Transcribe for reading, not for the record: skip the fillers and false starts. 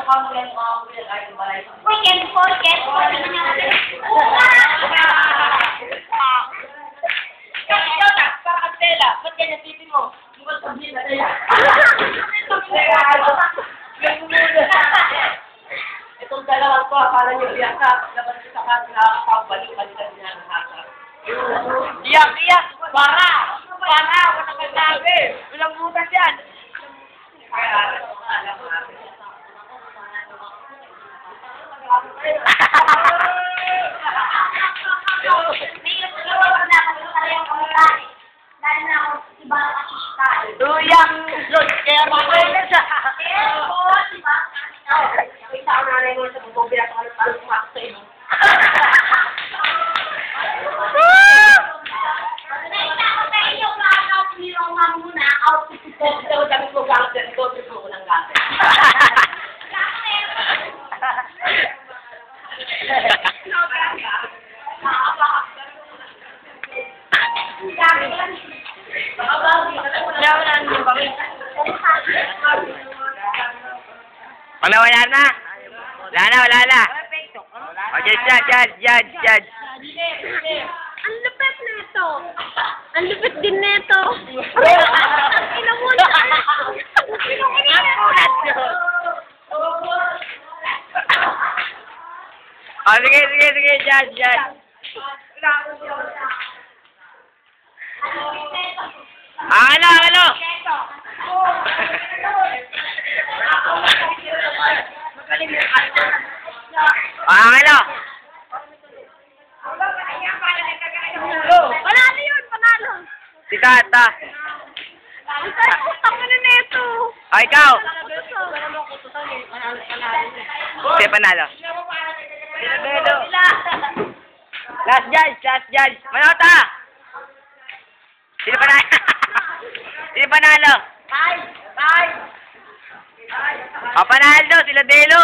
Weekend po. Para Stella, ba't ganyan titi mo? Mukhang sabihin na tayo. Itong dalawang ko, parang yung biyak ka, labas sa kasi nakakabalik-balikan niya ng hasa. Iyak! Para! Wala kang sabi! Walang butas yan! Tuyang! Kaya mamay na siya! Kita ang nanay mo sa bubong pinakakalot-alot sumakot sa inyo. Wala na. Wala na. O, judge. Ang lupit nito. Ang lupit din nito. Ina mo na. O, sige, judge. Ano? Ano? Panalo. Si Tata. Ang ano nito. O, ikaw. Sige, panalo. Last judge. Manota! Sino panalo? O, panalo, sila Delo.